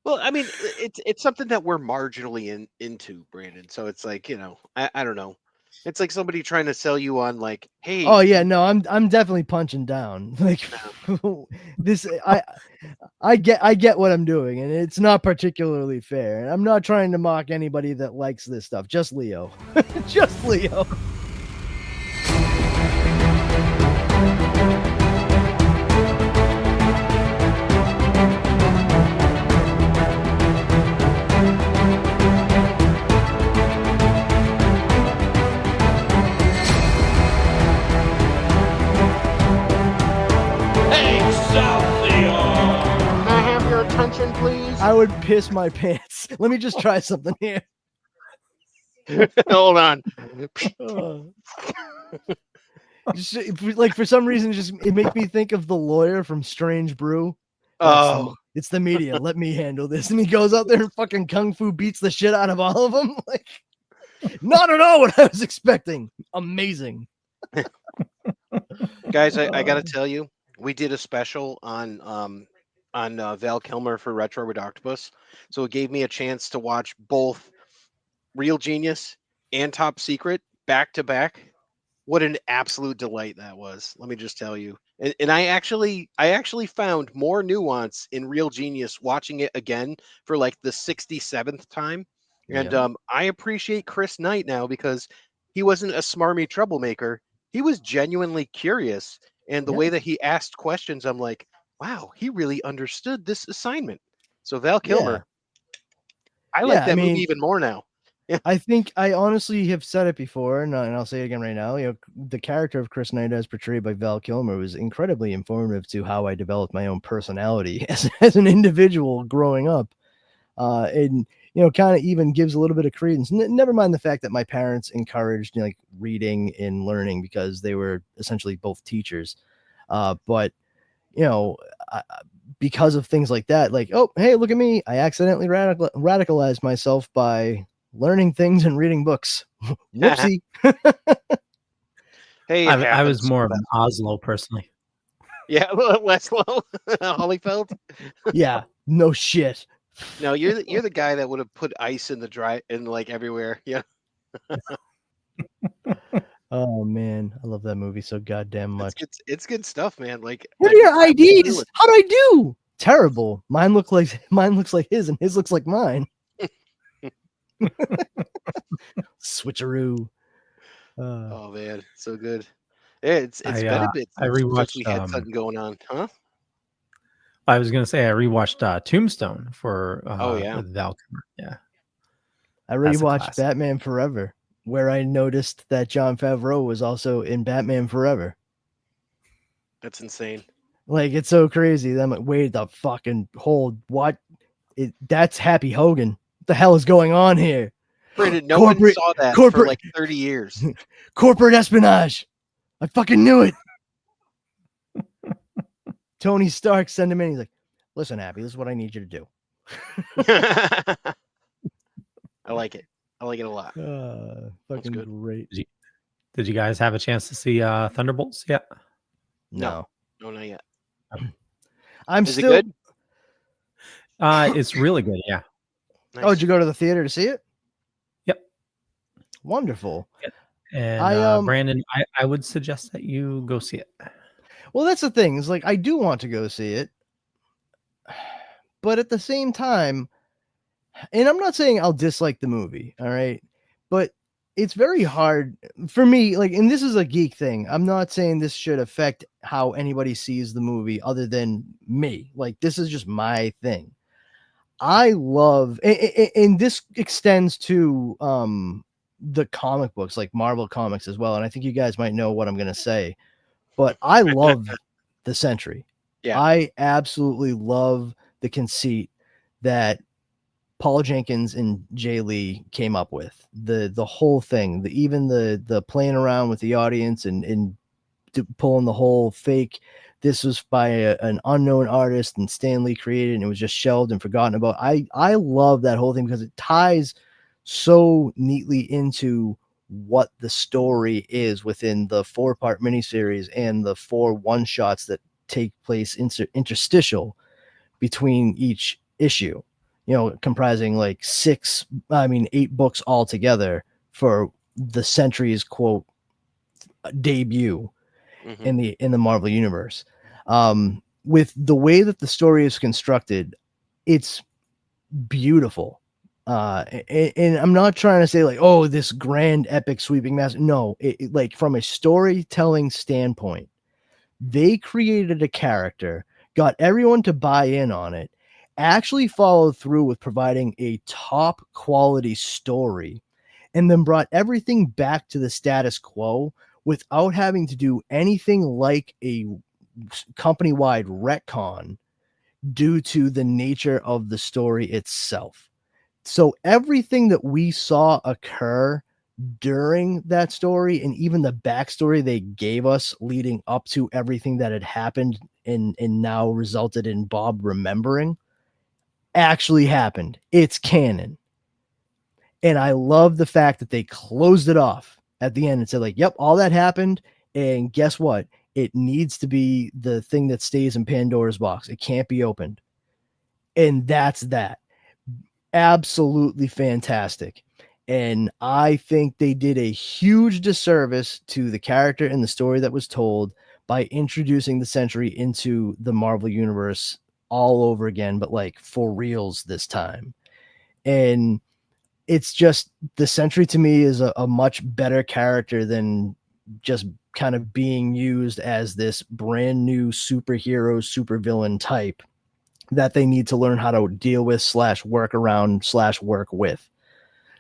Well, I mean, it's something that we're marginally into, Brandon. So it's like, I don't know. It's like somebody trying to sell you on like, Oh hey, yeah, no, I'm definitely punching down. Like this, I get what I'm doing, and it's not particularly fair. And I'm not trying to mock anybody that likes this stuff. Just Leo, just Leo. can I have your attention, please? I would piss my pants. Let me just try something here. Hold on. Like for some reason, it makes me think of the lawyer from Strange Brew. Oh, It's the media. Let me handle this. And he goes out there and fucking kung fu beats the shit out of all of them. Like, not at all what I was expecting. Amazing. guys, I got to tell you, we did a special on Val Kilmer for Retro with Octopus, so it gave me a chance to watch both Real Genius and Top Secret back to back. What an absolute delight that was. Let me just tell you. And I actually found more nuance in Real Genius watching it again for like the 67th time. And I appreciate Chris Knight now because he wasn't a smarmy troublemaker. He was genuinely curious. And the way that he asked questions, I'm like, wow, he really understood this assignment. So Val Kilmer, I like that movie even more now. I think I honestly have said it before, and I'll say it again right now. The character of Chris Knight, as portrayed by Val Kilmer, was incredibly informative to how I developed my own personality as an individual growing up, and kind of even gives a little bit of credence. Never mind the fact that my parents encouraged like reading and learning because they were essentially both teachers, but because of things like that, like, oh hey, look at me, I accidentally radicalized myself by learning things and reading books. Whoopsie. Hey, I was more of an Oslo personally. Yeah, Laszlo Holyfeld. Yeah, no shit. No, you're the guy that would have put ice in the dry in like everywhere. Yeah. Oh man, I love that movie so goddamn much. It's good stuff, man. Like, what are your IDs? How'd I do? Terrible. Mine looks like his, and his looks like mine. Switcheroo. Oh man, so good. Yeah, it's been a bit since we had something going on, huh? I was gonna say I rewatched Tombstone for with Val Kilmer. Yeah. I rewatched Batman Forever, where I noticed that Jon Favreau was also in Batman Forever. That's insane. Like, it's so crazy. I'm like, wait the fucking hold. What? That's Happy Hogan. What the hell is going on here? Brandon, no one saw that for like 30 years. Corporate espionage. I fucking knew it. Tony Stark sent him in. He's like, listen, Happy, this is what I need you to do. I like it. I like it a lot. Fucking good. Great. Did you guys have a chance to see Thunderbolts yet? No, not yet. Is it good? It's really good. Yeah. Nice. Oh, did you go to the theater to see it? Yep. Wonderful. Yep. And Brandon, I would suggest that you go see it. Well, that's the thing. Is like I do want to go see it, but at the same time, and I'm not saying I'll dislike the movie, all right, but it's very hard for me. Like, and this is a geek thing. I'm not saying this should affect how anybody sees the movie other than me. Like, this is just my thing. I love, and this extends to the comic books, like Marvel Comics as well. And I think you guys might know what I'm going to say, but I love the Sentry. Yeah. I absolutely love the conceit that Paul Jenkins and Jay Lee came up with. The whole thing, even the playing around with the audience and pulling the whole fake. This was by an unknown artist and Stan Lee created, and it was just shelved and forgotten about. I love that whole thing because it ties so neatly into what the story is within the 4-part miniseries and the 4 one-shots that take place interstitial between each issue. comprising like 8 books altogether for the Sentry's quote debut Mhm. in the Marvel universe. With the way that the story is constructed, it's beautiful. And I'm not trying to say like, oh, this grand epic sweeping mass. No, like from a storytelling standpoint, they created a character, got everyone to buy in on it, actually followed through with providing a top quality story, and then brought everything back to the status quo without having to do anything like a company-wide retcon due to the nature of the story itself. So everything that we saw occur during that story, and even the backstory they gave us leading up to everything that had happened and now resulted in Bob remembering, actually happened. It's canon. And I love the fact that they closed it off at the end and said, like, yep, all that happened. And guess what? It needs to be the thing that stays in Pandora's box. It can't be opened. And that's that. Absolutely fantastic. And I think they did a huge disservice to the character and the story that was told by introducing the Sentry into the Marvel universe all over again, but like for reals this time. And it's just the Sentry to me is a much better character than just kind of being used as this brand new superhero, supervillain type that they need to learn how to deal with / work around / work with.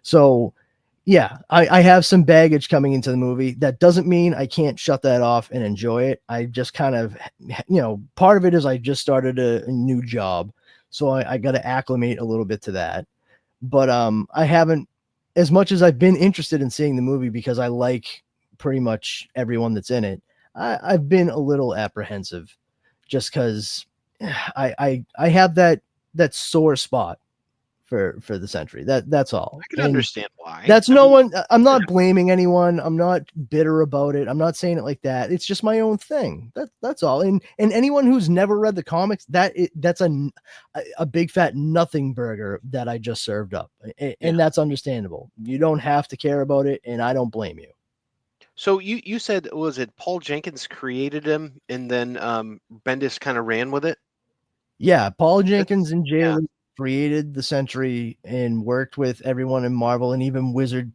So yeah, I have some baggage coming into the movie. That doesn't mean I can't shut that off and enjoy it. I just kind of, part of it is I just started a new job. So I got to acclimate a little bit to that. But I haven't, as much as I've been interested in seeing the movie because I like pretty much everyone that's in it, I've been a little apprehensive just because I have that sore spot for the Sentry. That's all. I can And understand why. that's I no mean, one. I'm not blaming anyone. I'm not bitter about it. I'm not saying it like that. It's just my own thing. That's all. And anyone who's never read the comics, that's a big fat nothing burger that I just served up, and yeah. that's understandable. You don't have to care about it, and I don't blame you. So you said, was it Paul Jenkins created him and then Bendis kind of ran with it? Yeah, Paul Jenkins That's and Jay yeah. Lee created the Sentry and worked with everyone in Marvel and even Wizard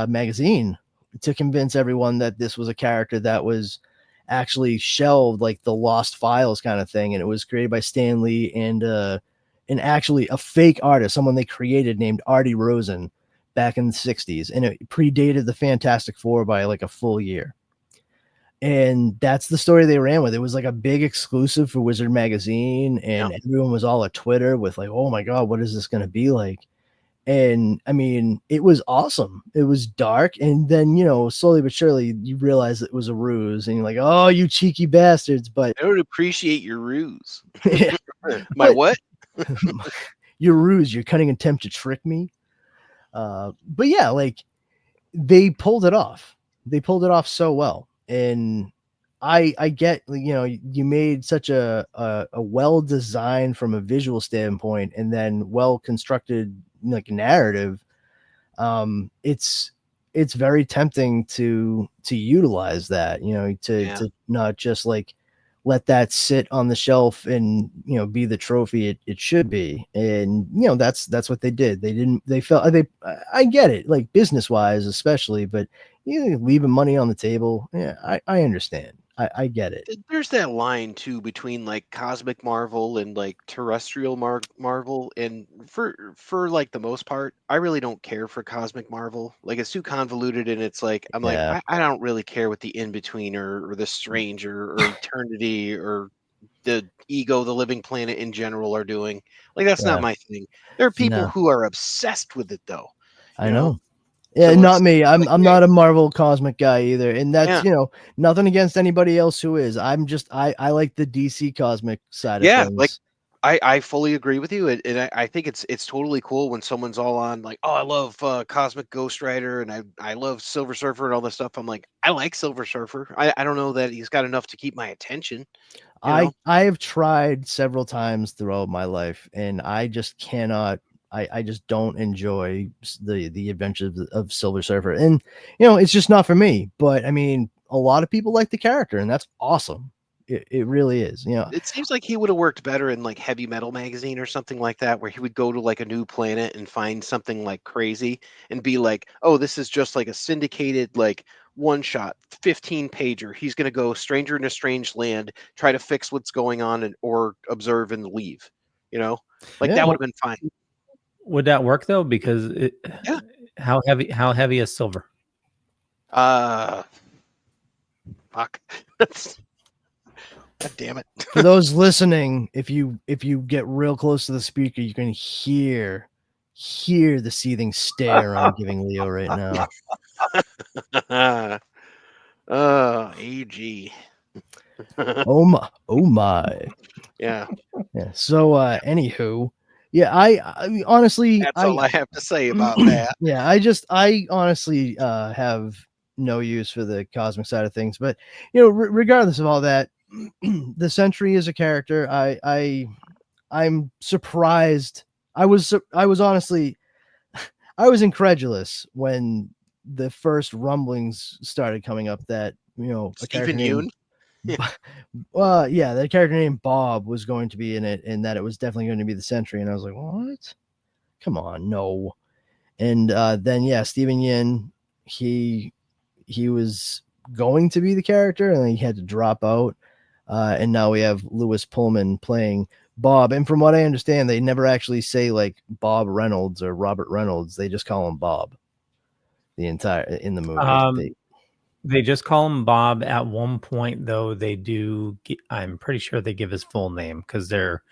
magazine to convince everyone that this was a character that was actually shelved, like the Lost Files kind of thing, and it was created by Stan Lee and actually a fake artist, someone they created named Artie Rosen back in the 60s, and it predated the Fantastic Four by like a full year. And that's the story they ran with. It was like a big exclusive for Wizard magazine, Yeah. and everyone was all at Twitter with like, oh my god, what is this going to be like? And I mean, it was awesome. It was dark, and then slowly but surely you realize it was a ruse, and you're like, oh, you cheeky bastards. But I would appreciate your ruse. yeah, My but what? your ruse, your cunning attempt to trick me. But yeah, like they pulled it off. They pulled it off so well. And I get, you made such a well designed from a visual standpoint and then well constructed like narrative. It's very tempting to utilize that, Yeah. to not just like let that sit on the shelf and be the trophy it should be. And that's what they did. They felt I get it, like business wise especially, but leaving money on the table, yeah, I understand. I get it. There's that line too between like cosmic Marvel and like terrestrial Marvel, and for like the most part, I really don't care for cosmic Marvel. Like it's too convoluted, and it's like I'm like Yeah, I don't really care what the in between or the strange or eternity or the ego, the living planet in general are doing. Like that's not yeah, my thing. There are people no, who are obsessed with it though, I you know. know. Yeah, So not it's me. I'm like, I'm hey, not a Marvel cosmic guy either. And that's, yeah, nothing against anybody else who is. I like the DC cosmic side of yeah, like things. I fully agree with you, and I think it's totally cool when someone's all on like, oh, I love Cosmic Ghost Rider, and I love Silver Surfer and all this stuff. I'm like, I like Silver Surfer. I don't know that he's got enough to keep my attention. know? I have tried several times throughout my life, and I just cannot. I just don't enjoy the adventures of Silver Surfer, and it's just not for me. But I mean, a lot of people like the character, and that's awesome. It really is. It seems like he would have worked better in like Heavy Metal magazine or something like that, where he would go to like a new planet and find something like crazy and be like, oh, this is just like a syndicated like one shot 15 pager. He's going to go stranger in a strange land, try to fix what's going on, and or observe and leave. Like Yeah. that would have been fine. Would that work though? Because Yeah. how heavy is silver? Fuck. God damn it. For those listening, if you get real close to the speaker, you can hear the seething stare I'm giving Leo right now. AG. Oh my. Yeah. So anywho, yeah, I mean, honestly, That's all I have to say about that. Yeah, I honestly have no use for the cosmic side of things, but regardless of all that, the Sentry is a character. I'm surprised. I was honestly I was incredulous when the first rumblings started coming up that a Stephen character Yoon. yeah, that character named Bob was going to be in it, and that it was definitely going to be the Sentry. And I was like, what? Come on, no. And then Stephen Yin, he was going to be the character, and then he had to drop out. And now we have Lewis Pullman playing Bob. And from what I understand, they never actually say like Bob Reynolds or Robert Reynolds. They just call him Bob in the movie. They just call him Bob. At one point, though, they do. I'm pretty sure they give his full name because they're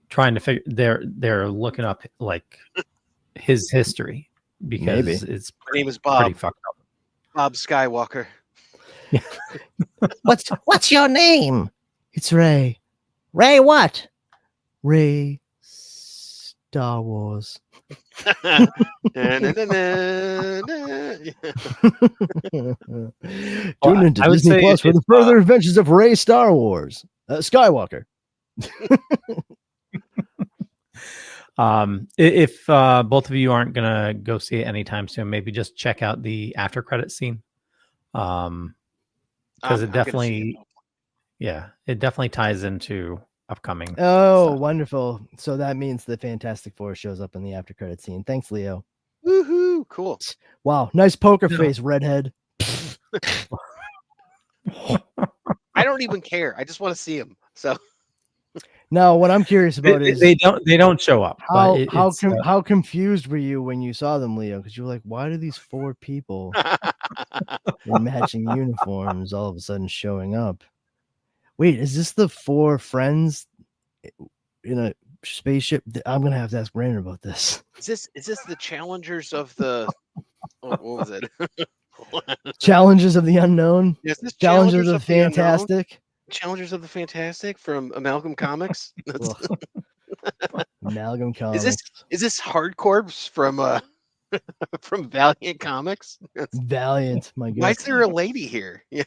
trying to figure. They're looking up like his history because Maybe. it's My name is Bob. pretty fucked up. Bob Skywalker. What's your name? It's Ray. Ray what? Ray Star Wars. Tune into Disney Plus for the further adventures of Ray Star Wars. Skywalker. If both of you aren't gonna go see it anytime soon, maybe just check out the after credit scene. Because it definitely ties into upcoming. Oh, stuff. wonderful. So that means the Fantastic Four shows up in the after credit scene. Thanks, Leo. Woohoo! Cool. Wow, nice poker face, redhead. I don't even care. I just want to see him. So now, what I'm curious about is they don't show up. How confused were you when you saw them, Leo? Because you were like, why do these four people in matching uniforms all of a sudden showing up? Wait, is this the four friends in a spaceship? I'm gonna have to ask Brandon about this. Is this the challengers of the? What was it? Challengers of the Unknown. Is this Challengers of the Fantastic? Challengers of the Fantastic from Amalgam Comics. Amalgam Comics. Is this Hardcorps from from Valiant Comics? Valiant, my God. Why is there a lady here? Yeah.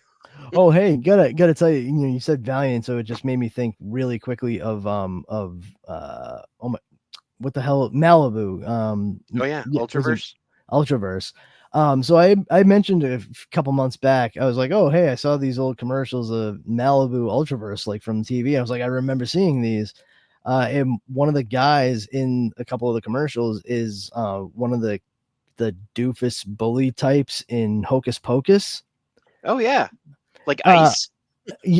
Oh, hey, gotta tell you, you said Valiant, so it just made me think really quickly of what the hell, Malibu. Ultraverse. Ultraverse. So I mentioned a couple months back, I was like, oh, hey, I saw these old commercials of Malibu Ultraverse, like from TV. I was like, I remember seeing these. And one of the guys in a couple of the commercials is one of the doofus bully types in Hocus Pocus. Oh yeah, like Ice.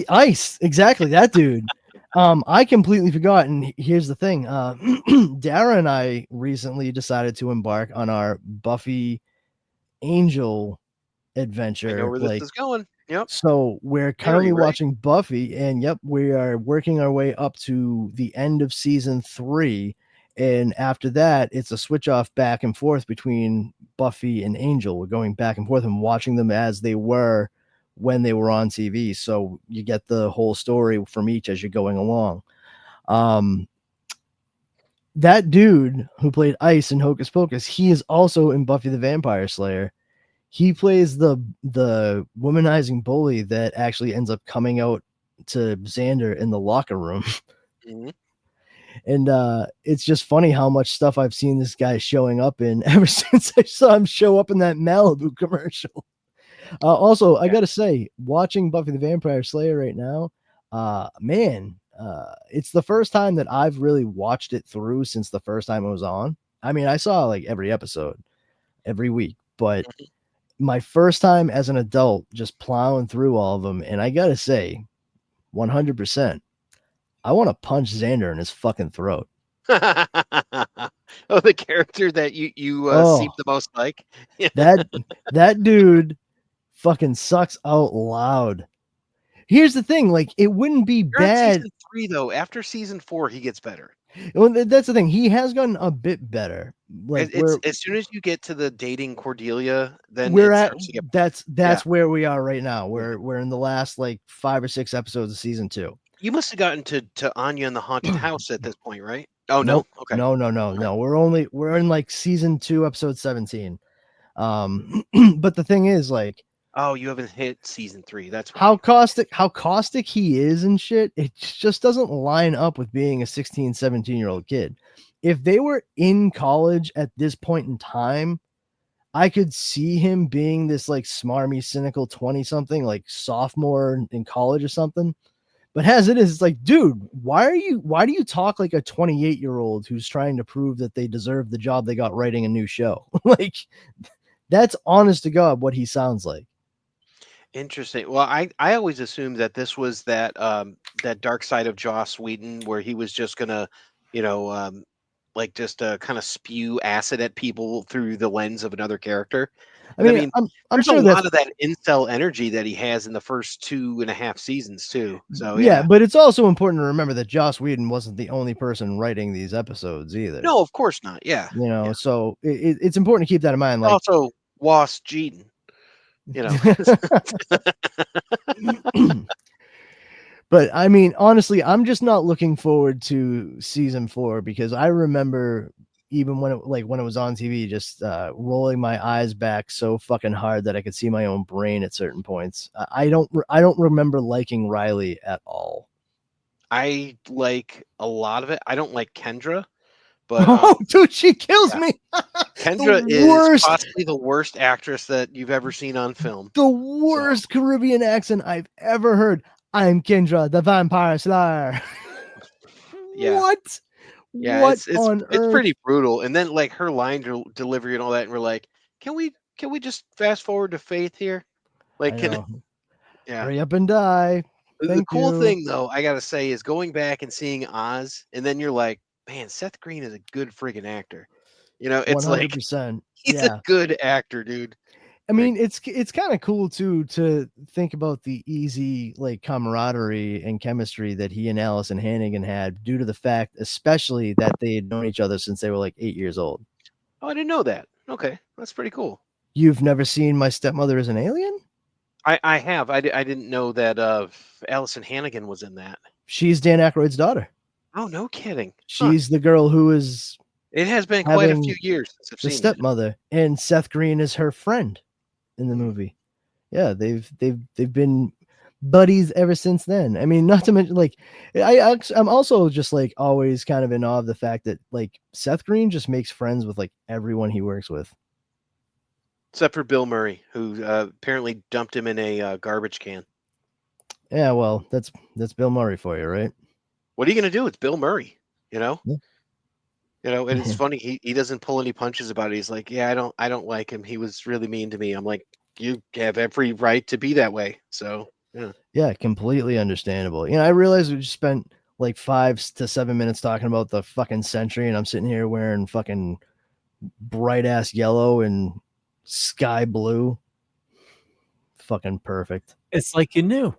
Ice, exactly, that dude. I completely forgot. And here's the thing: Dara and I recently decided to embark on our Buffy Angel adventure. I know where this is going. Yep. So we're currently watching Buffy, and we are working our way up to the end of season 3. And after that, it's a switch off back and forth between Buffy and Angel. We're going back and forth and watching them as they were when they were on TV. So you get the whole story from each as you're going along. That dude who played Ice in Hocus Pocus, he is also in Buffy the Vampire Slayer. He plays the womanizing bully that actually ends up coming out to Xander in the locker room. Mhm. And it's just funny how much stuff I've seen this guy showing up in ever since I saw him show up in that Malibu commercial. Also, I gotta say, watching Buffy the Vampire Slayer right now, man, it's the first time that I've really watched it through since the first time it was on. I mean, I saw like every episode every week, but my first time as an adult just plowing through all of them, and I gotta say, 100%, I want to punch Xander in his fucking throat. Oh, the character that you seem the most like. that dude fucking sucks out loud. Here's the thing, like it wouldn't be You're bad. on season 3 though. After season 4, he gets better. Well, that's the thing. He has gotten a bit better. Like It's as soon as you get to the dating Cordelia, then we're it at starts to get that's where we are right now. We're in the last like 5 or 6 episodes of season 2. You must have gotten to Anya in the haunted house at this point, right? Oh Nope. no. Okay. No. We're in like season 2, episode 17. But the thing is, like, oh, you haven't hit season 3. That's how caustic he is and shit. It just doesn't line up with being a 16, 17-year-old kid. If they were in college at this point in time, I could see him being this like smarmy, cynical 20-something, like sophomore in college or something. But as it is, it's like, dude, why do you talk like a 28-year-old who's trying to prove that they deserve the job they got writing a new show? Like, that's honest to God what he sounds like. Interesting. Well, I always assumed that this was that dark side of Joss Whedon where he was just gonna, like just kind of spew acid at people through the lens of another character. I mean, I'm there's sure a that's lot of that incel energy that he has in the first 2.5 seasons too. So yeah, but it's also important to remember that Joss Whedon wasn't the only person writing these episodes either. No, of course not. Yeah, so it's important to keep that in mind. Like also Was Jeton, But I mean, honestly, I'm just not looking forward to season 4 because I remember even when it was on TV, just rolling my eyes back so fucking hard that I could see my own brain at certain points. I don't remember liking Riley at all. I like a lot of it. I don't like Kendra, but dude, she kills me. Kendra is possibly the worst actress that you've ever seen on film. The worst Caribbean accent I've ever heard. I'm Kendra, the Vampire Slayer. Yeah. What? Yeah, what it's pretty brutal. And then like her line delivery and all that, and we're like, can we just fast forward to Faith here? Like, yeah. Hurry up and die. The cool thing though, I gotta say, is going back and seeing Oz, and then you're like, man, Seth Green is a good friggin' actor. It's 100%. Like he's a good actor, dude. I mean, it's kind of cool too to think about the easy like camaraderie and chemistry that he and Allison Hannigan had, due to the fact, especially that they had known each other since they were like 8 years old. Oh, I didn't know that. Okay, that's pretty cool. You've never seen My Stepmother is an Alien? I have. I didn't know that Allison Hannigan was in that. She's Dan Aykroyd's daughter. Oh, no kidding. She's the girl who is. It has been quite a few years since I've seen the stepmother, and Seth Green is her friend in the movie. Yeah, they've been buddies ever since then. I mean, not to mention, like, I'm also just like always kind of in awe of the fact that like Seth Green just makes friends with like everyone he works with, except for Bill Murray, who apparently dumped him in a garbage can. Yeah, well, that's Bill Murray for you, right? What are you gonna do? It's Bill Murray, Yeah. And it's funny, he doesn't pull any punches about it. He's like, yeah, I don't like him. He was really mean to me. I'm like, you have every right to be that way. So yeah, completely understandable. I realized we just spent like 5 to 7 minutes talking about the fucking Sentry, and I'm sitting here wearing fucking bright ass yellow and sky blue. Fucking perfect. It's like you knew.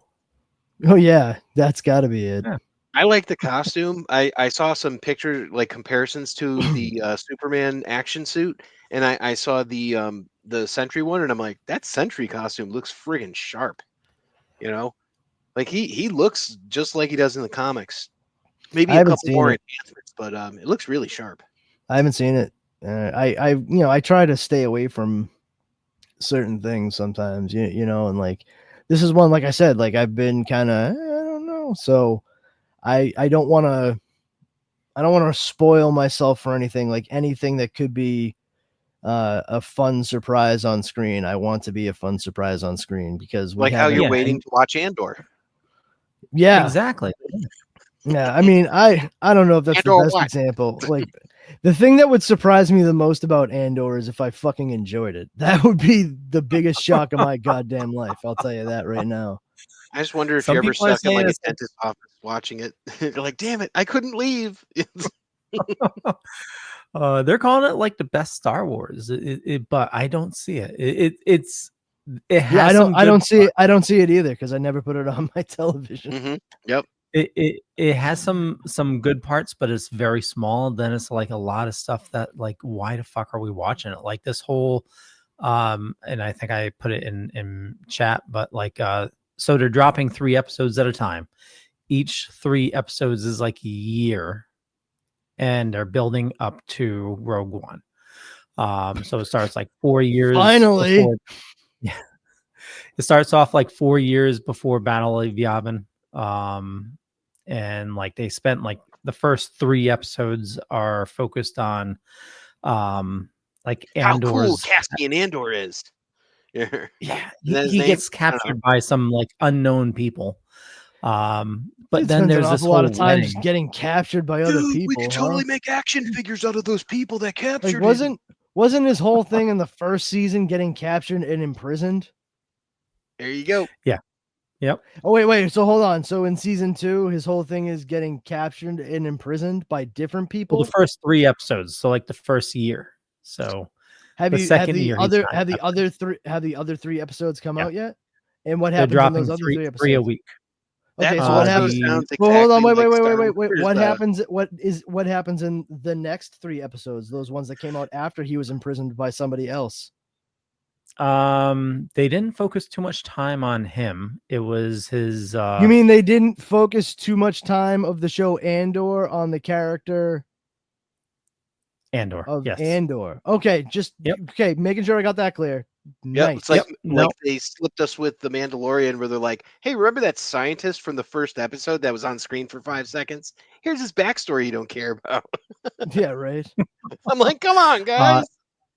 Oh yeah, that's got to be it. Yeah. I like the costume. I saw some picture like comparisons to the Superman action suit, and I saw the Sentry one, and I'm like, that Sentry costume looks friggin' sharp. Like he looks just like he does in the comics. Maybe a couple more enhancements, but it looks really sharp. I haven't seen it. I try to stay away from certain things sometimes, and like this is one, like I said, like I've been kind of, I don't know So I don't want to spoil myself for anything. Like anything that could be a fun surprise on screen, I want to be a fun surprise on screen because we Like how you're Yeah, waiting and- to watch Andor. yeah, Exactly. yeah. I mean, I don't know if that's the Andor best what? example. Like the thing that would surprise me the most about Andor is if I fucking enjoyed it. That would be the biggest shock of my goddamn life. I'll tell you that right now. I just wonder if Some you're ever people are stuck in like saying a it's like- dentist office watching it. You're like, damn it, I couldn't leave. They're calling it like the best Star Wars, but I don't see it. It has Yeah, some I good don't see it. I don't see it either because I never put it on my television. Mm-hmm. Yep. it has some good parts, but it's very small. Then it's like a lot of stuff that like, why the fuck are we watching it? Like this whole and I think I put it in chat, but like so they're dropping 3 episodes at a time. Each 3 episodes is like a year, and they're building up to Rogue One. So it starts like 4 years Finally. before, yeah. It starts off like 4 years before Battle of Yavin. And like they spent like the first 3 episodes are focused on like How cool Andor's. Cassian Andor is. Yeah. Yeah, that his he name? gets I don't know. captured by some like unknown people. But It then spends there's an this awful lot whole of time wedding. just getting captured by other Dude, people. we could totally huh? make action figures out of those people that captured Like him. wasn't his whole thing in the first season getting captured and imprisoned? There you go. Yep. Oh wait. So hold on. So in season 2, his whole thing is getting captured and imprisoned by different people. Well, the first 3 episodes, so like the first year. So have the you second year he's not have the captured. other 3 episodes come Yeah. out yet? And what They're happens in dropping those other 3 episodes? 3 a week. Okay, That so what also happens? sounds Well, hold on, exactly wait. like Star Wars, What happens? What happens in the next 3 episodes? Those ones that came out after he was imprisoned by somebody else. They didn't focus too much time on him. It was his You mean they didn't focus too much time of the show Andor on the character Andor. of Yes. Andor? Okay, just Yep. okay, making sure I got that clear. Yep, Nice. it's like No. they slipped us with the Mandalorian, where they're like, "Hey, remember that scientist from the first episode that was on screen for 5 seconds? Here's his backstory you don't care about." Yeah, right. I'm like, "Come on, guys,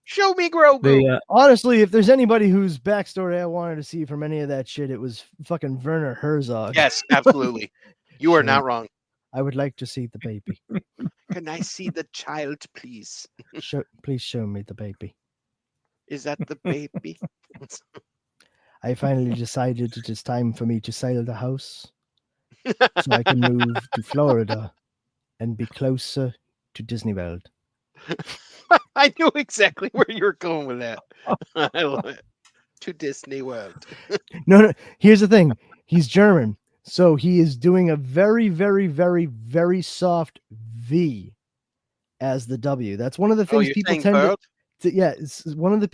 show me Grogu." The Honestly, if there's anybody whose backstory I wanted to see from any of that shit, it was fucking Werner Herzog. Yes, absolutely. You are Sure. not wrong. I would like to see the baby. Can I see the child, please? Please show me the baby. Is that the baby? I finally decided it is time for me to sell the house so I can move to Florida and be closer to Disney World. I knew exactly where you were going with that. I love it. To Disney World. No, here's the thing. He's German, so he is doing a very, very, very, very soft V as the W. That's one of the Oh, things you're people saying tend World? to yeah, it's one of the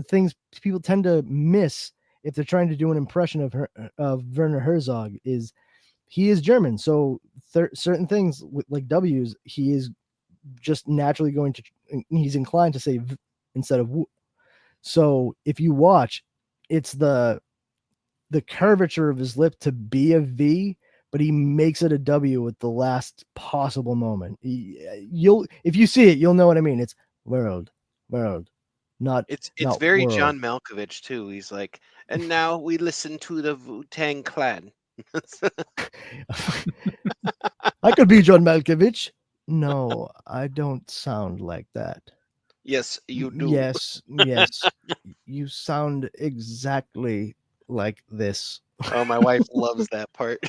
things people tend to miss if they're trying to do an impression of Werner Herzog is he is German. So certain things like W's, he is just naturally he's inclined to say v instead of w. So if you watch, it's the curvature of his lip to be a V, but he makes it a W at the last possible moment. If you see it, you'll know what I mean. It's world, not It's not very world. John Malkovich too. He's like, and now we listen to the Wu-Tang Clan. I could be John Malkovich. No, I don't sound like that. Yes, you do. Yes, you sound exactly like this. Oh, my wife loves that part.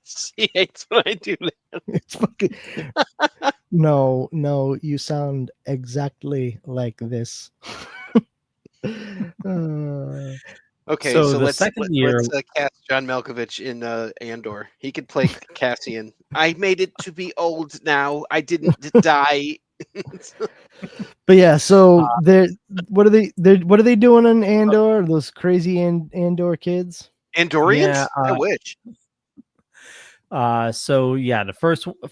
She hates when I do that. It's fucking no, you sound exactly like this. Okay, So so the let's second year- cast John Malkovich in Andor. He could play Cassian. I made it to be old now. I didn't die. But yeah, so what are they doing in Andor? Those crazy Andor kids? Andorians? Yeah, I wish. So yeah, the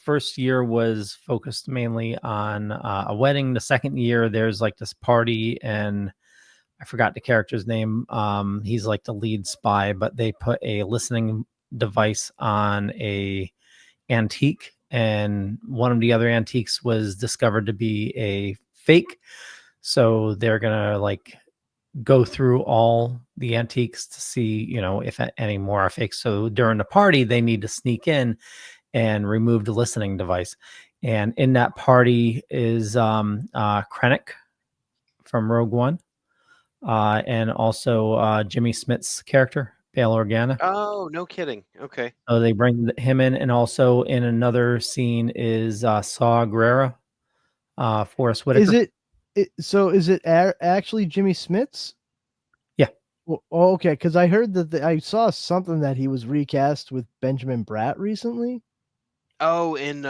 first year was focused mainly on a wedding. The second year, there's like this party, and I forgot the character's name. He's like the lead spy, but they put a listening device on a antique, and one of the other antiques was discovered to be a fake. So they're gonna like go through all the antiques to see, if any more are fake. So during the party, they need to sneak in and remove the listening device. And in that party is Krennic from Rogue One, and also Jimmy Smith's character, Bail Organa. Oh, no kidding. Okay. So they bring him in, and also in another scene is Saw Gerrera, Forrest Whitaker. Is it actually Jimmy Smith's? Yeah. Well, okay, because I heard that I saw something that he was recast with Benjamin Bratt recently. Oh, in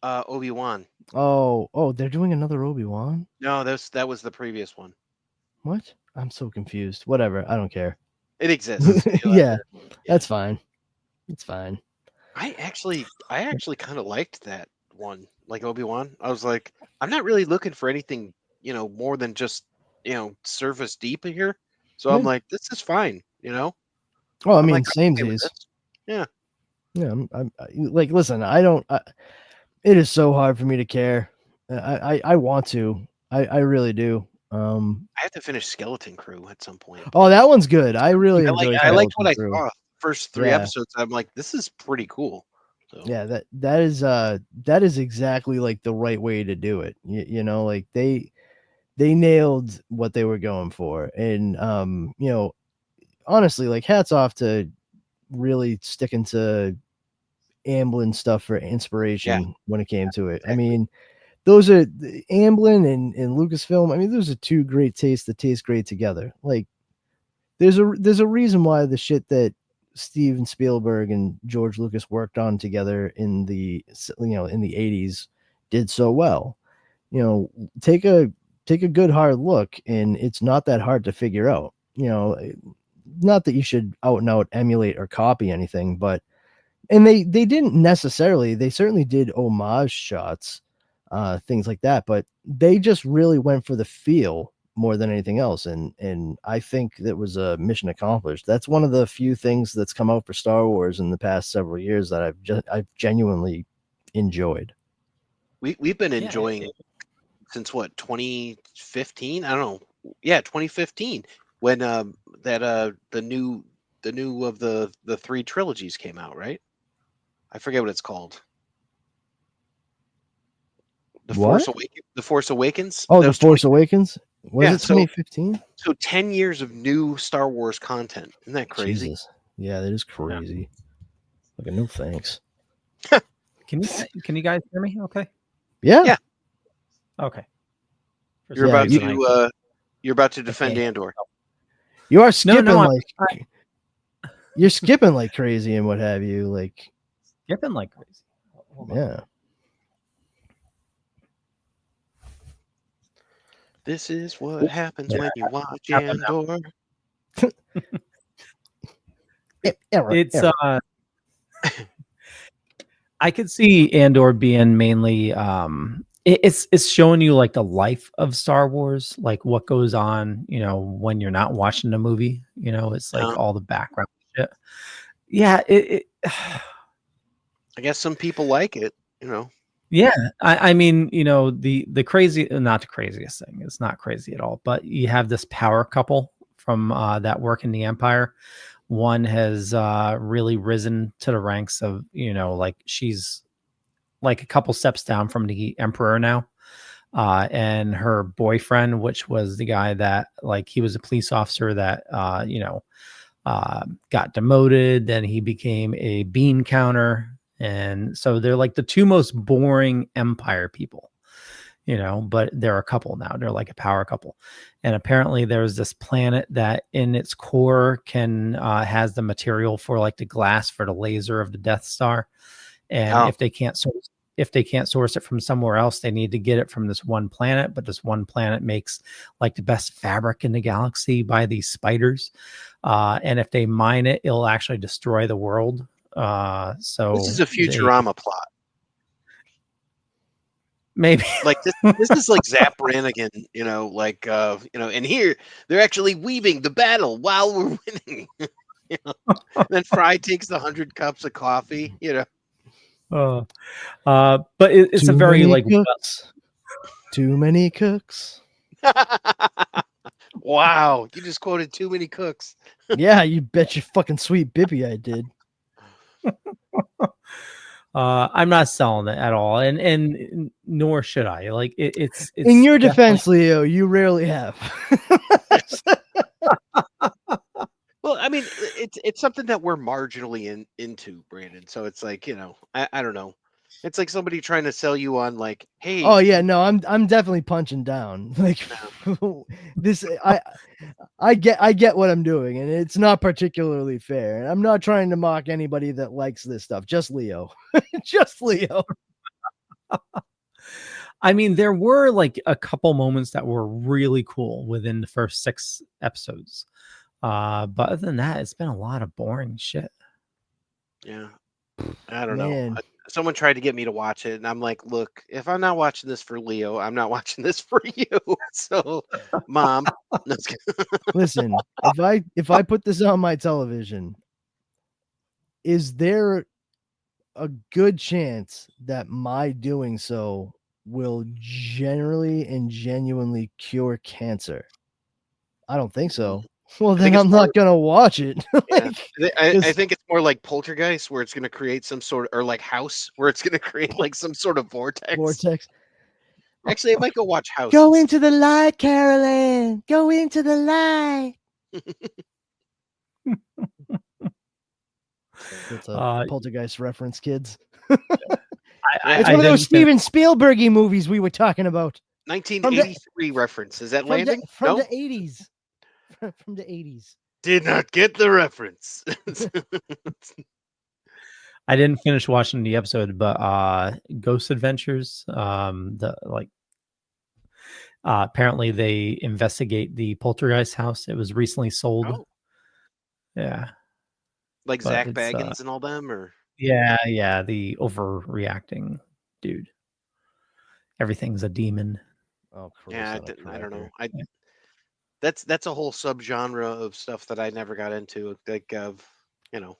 Obi-Wan. Oh, they're doing another Obi-Wan? No, that was the previous one. What? I'm so confused. Whatever, I don't care. It exists. Yeah, that's fine. It's fine. I actually kind of liked that one, like Obi-Wan. I was like, I'm not really looking for anything, more than just, surface deep in here. So I'm like, this is fine, Oh, I I'm mean, like, I'm okay with samesies. this. Yeah. Yeah, I'm like, listen, it is so hard for me to care. I want to. I really do. I have to finish Skeleton Crew at some point. Oh, that one's good. I really enjoy. I liked what I Crew. saw. First 3 episodes, I'm like, this is pretty cool. So. Yeah, that is exactly like the right way to do it. Like they nailed what they were going for, and honestly, like hats off to really sticking to Amblin stuff for inspiration when it came to it. Exactly. I mean, those are Amblin and Lucasfilm. I mean, those are two great tastes that taste great together. Like there's a reason why the shit that Steven Spielberg and George Lucas worked on together in the 80s did so well. Take a good hard look, and it's not that hard to figure out. Not that you should out and out emulate or copy anything, but they didn't necessarily. They certainly did homage shots, things like that, but they just really went for the feel more than anything else, and I think that was a mission accomplished. That's one of the few things that's come out for Star Wars in the past several years that I've genuinely enjoyed. We've been enjoying since what, 2015? I don't know. Yeah, 2015 when the new of the 3 trilogies came out, right? I forget what it's called. The Force Awakens. Oh, The Force Awakens. Was it 2015? So 10 years of new Star Wars content. Isn't that crazy? Jesus. Yeah, that is crazy. Yeah. Like, no thanks. Can you guys hear me? Okay. Yeah. Okay. You're about to defend Andor. You are skipping you're skipping like crazy and what have you, like skipping like crazy. Yeah. This is what happens when you watch Andor. It's I could see Andor being mainly it's showing you like the life of Star Wars, like what goes on, when you're not watching the movie. It's like all the background shit. Yeah, I guess some people like it, Yeah, I mean, the crazy, not the craziest thing. It's not crazy at all. But you have this power couple from that work in the Empire. One has really risen to the ranks of, like she's like a couple steps down from the Emperor now. And her boyfriend, which was the guy that, like, he was a police officer that, got demoted. Then he became a bean counter. And so they're like the 2 most boring Empire people, but they're a couple now. They're like a power couple. And apparently there's this planet that in its core has the material for like the glass for the laser of the Death Star. And if they can't source it from somewhere else, they need to get it from this one planet. But this one planet makes like the best fabric in the galaxy by these spiders. And if they mine it, it'll actually destroy the world. So this is a Futurama plot. Maybe like this is like Zap Brannigan, and here they're actually weaving the battle while we're winning. You know? Then Fry takes 100 cups of coffee. You know. But it's a Too very many like cooks. Too many cooks. Wow, you just quoted too many cooks. Yeah, you bet your fucking sweet Bippy I did. I'm not selling it at all, and nor should I. Like it's In your definitely- defense, Leo, you rarely have. Well, I mean, it's something that we're marginally into, Brandon. So it's like, you know, I don't know. It's like somebody trying to sell you on like, hey, Oh yeah, no, I'm definitely punching down. Like this, I get what I'm doing, and it's not particularly fair. And I'm not trying to mock anybody that likes this stuff. Just Leo, just Leo. I mean, there were like a couple moments that were really cool within the first 6 episodes. But other than that, it's been a lot of boring shit. yeah, I don't Man. know. Someone tried to get me to watch it, and I'm like, look, if I'm not watching this for Leo, I'm not watching this for you. So, Mom, let's go. Listen, if I put this on my television, is there a good chance that my doing so will generally and genuinely cure cancer? I don't think so. Well, then think it's I'm more- not gonna watch it. Yeah. Like, I think it's more like Poltergeist, where it's going to create some sort of, or like House, where it's going to create like some sort of vortex. vortex. Actually, I might go watch House. Go into the light, Carolyn. Go into the light. That's a Poltergeist reference, kids. It's one of those Steven Spielberg-y movies we were talking about. 1983 reference. Is that landing? From No? the 80s. From the 80s. Did not get the reference. I didn't finish watching the episode, but Ghost Adventures, apparently they investigate the Poltergeist house. It was recently sold. Oh. Yeah. Like But Zach it's, Baggins and all them, or Yeah, the overreacting dude. Everything's a demon. Oh, yeah, I don't know. That's a whole subgenre of stuff that I never got into. Like you know,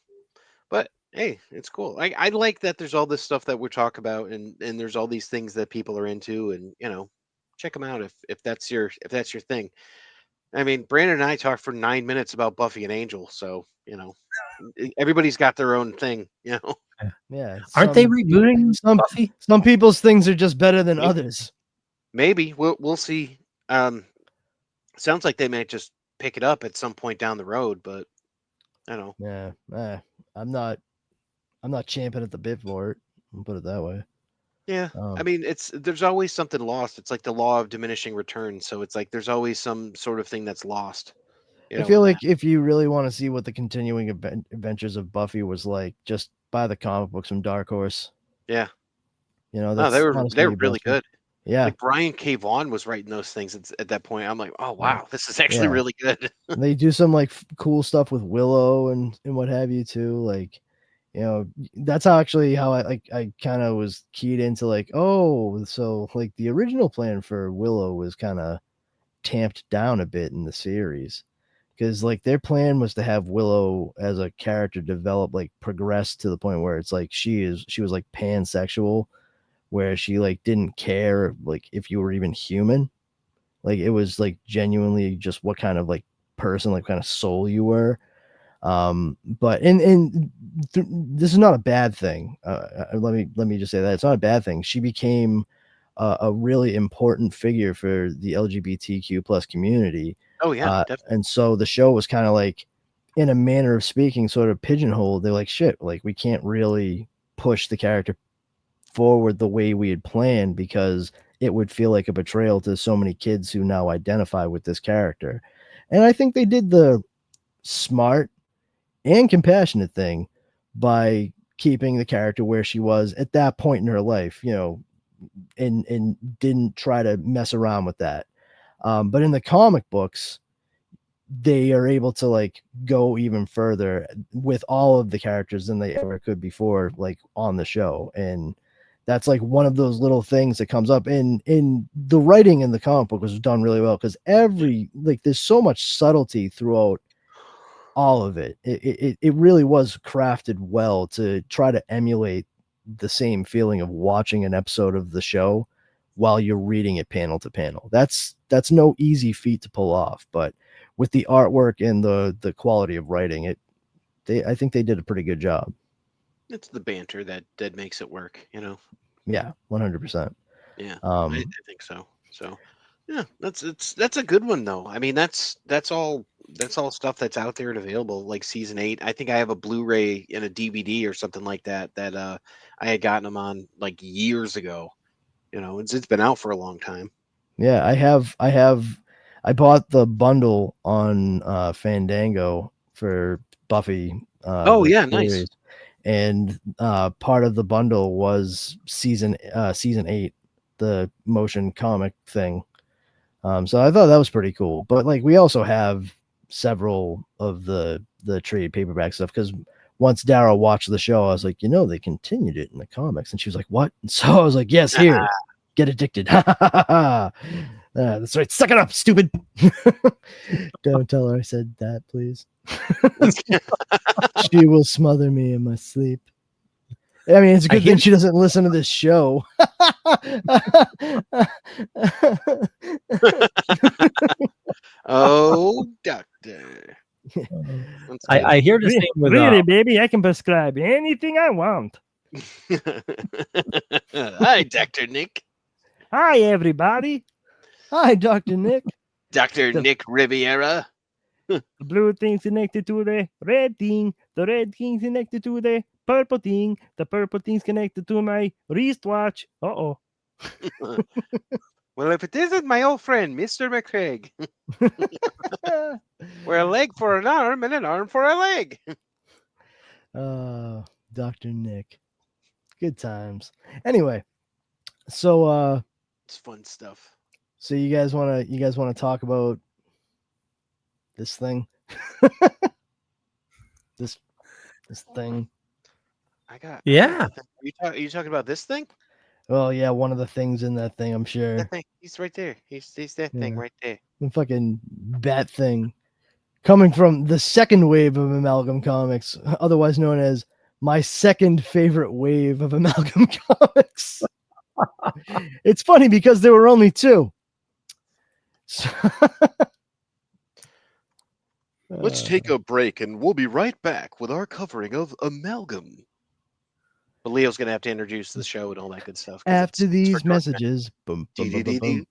but hey, it's cool. I like that there's all this stuff that we're talking about, and there's all these things that people are into, and you know, check them out if that's your thing. I mean, Brandon and I talked for 9 minutes about Buffy and Angel, so you know, everybody's got their own thing, you know. Yeah. Aren't they rebooting Buffy? Some people's things are just better than others. Maybe we'll see. Sounds like they might just pick it up at some point down the road, but I don't know. Yeah. I'm not champing at the bit for it. I'll put it that way. Yeah, I mean, there's always something lost. It's like the law of diminishing returns. So it's like there's always some sort of thing that's lost. I feel like if you really want to see what the continuing adventures of Buffy was like, just buy the comic books from Dark Horse. Yeah, you know, they were really good. Yeah, like Brian K. Vaughan was writing those things at that point. I'm like, oh wow, this is actually really good. They do some like cool stuff with Willow and what have you too. Like, you know, that's how I kind of was keyed into like, oh, so like the original plan for Willow was kind of tamped down a bit in the series, because like their plan was to have Willow as a character develop, like progress to the point where it's like she was like pansexual, where she like didn't care like if you were even human. Like it was like genuinely just what kind of like person, like kind of soul you were. But this is not a bad thing. Let me just say that it's not a bad thing. She became a really important figure for the LGBTQ plus community. Oh yeah, and so the show was kind of like, in a manner of speaking, sort of pigeonholed. They're like, shit, like we can't really push the character forward the way we had planned, because it would feel like a betrayal to so many kids who now identify with this character. And I think they did the smart and compassionate thing by keeping the character where she was at that point in her life, you know, and didn't try to mess around with that. But in the comic books, they are able to like go even further with all of the characters than they ever could before, like on the show. And that's like one of those little things that comes up in the writing in the comic book was done really well, because there's so much subtlety throughout all of it. It really was crafted well to try to emulate the same feeling of watching an episode of the show while you're reading it panel to panel. That's no easy feat to pull off, but with the artwork and the quality of writing, I think they did a pretty good job. It's the banter that makes it work, you know. Yeah, 100%. Yeah, I think so. So, yeah, that's a good one though. I mean, that's all stuff that's out there and available. Like season 8, I think I have a Blu-ray and a DVD or something like that I had gotten them on like years ago. You know, it's been out for a long time. Yeah, I bought the bundle on Fandango for Buffy. Oh the yeah, series. nice. And part of the bundle was season 8, the motion comic thing. So I thought that was pretty cool. But like we also have several of the trade paperback stuff, because once Dara watched the show, I was like, they continued it in the comics, and she was like, "What?" And so I was like, "Yes, here, get addicted." That's right. Suck it up, stupid. Don't tell her I said that, please. She will smother me in my sleep. I mean, it's a good thing she doesn't listen to this show. Oh, doctor. I hear the same with really, baby. I can prescribe anything I want. Hi, Dr. Nick. Hi, everybody. Hi, Dr. Nick. Dr. Nick Riviera. The blue thing's connected to the red thing. The red thing's connected to the purple thing. The purple thing's connected to my wristwatch. Uh-oh. Well, if it isn't my old friend, Mr. McCraig. We're a leg for an arm and an arm for a leg. Dr. Nick. Good times. Anyway, so it's fun stuff. So you guys wanna talk about this thing? this thing. Yeah. Are you talking about this thing? Well, yeah, one of the things in that thing, I'm sure. That thing. He's right there. He's that thing right there. The fucking bat thing. Coming from the second wave of Amalgam Comics, otherwise known as my second favorite wave of Amalgam Comics. It's funny because there were only 2. So let's take a break and we'll be right back with our covering of Amalgam. But Leo's going to have to introduce the show and all that good stuff. After these messages, boom, boom, boom, boom, boom,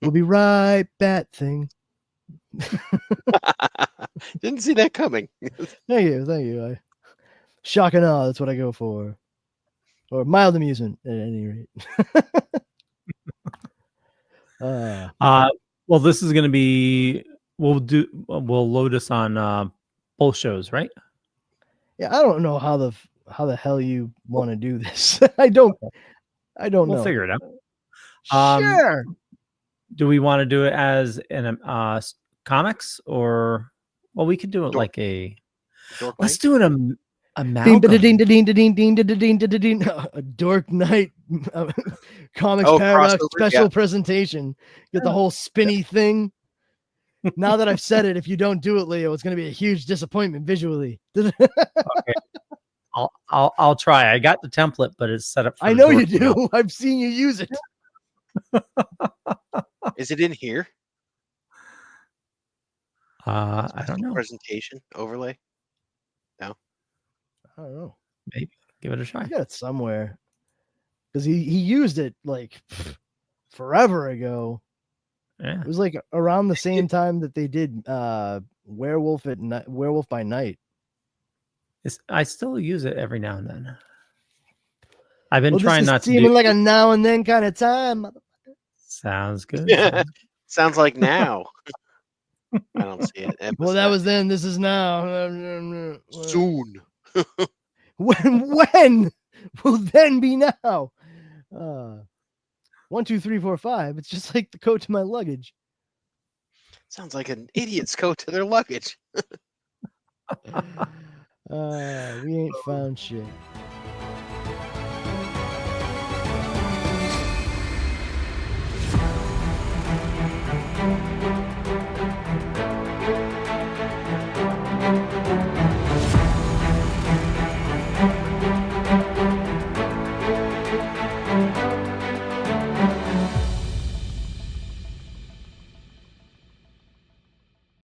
we'll be right back, thing. Didn't see that coming. Thank you. Shock and awe, that's what I go for. Or mild amusement, at any rate. Well, this is going to be, we'll load us on both shows, right? Yeah, I don't know how the hell you want to do this. I don't know. We'll figure it out. Sure. Do we want to do it as an comics, or we could do it like a. Let's do an amalgam. A Dork Night Comics Paradox special presentation. Get the whole spinny thing. Now that I've said it, if you don't do it, Leo, it's going to be a huge disappointment visually. Okay. I'll try. I got the template, but it's set up. I know you do. I've seen you use it. Is it in here? I don't know. Presentation overlay. No, I don't know. Maybe give it a try. I got it somewhere because he used it like forever ago. Yeah, it was like around the same time that they did Werewolf by Night. I still use it every now and then. I've been trying not to do like a now and then kind of time. Sounds good. Yeah. Sounds like now. I don't see it. Well, that was then. This is now. Soon. When will then be now? 1, 2, 3, 4, 5. It's just like the coat to my luggage. Sounds like an idiot's coat to their luggage. We ain't found shit.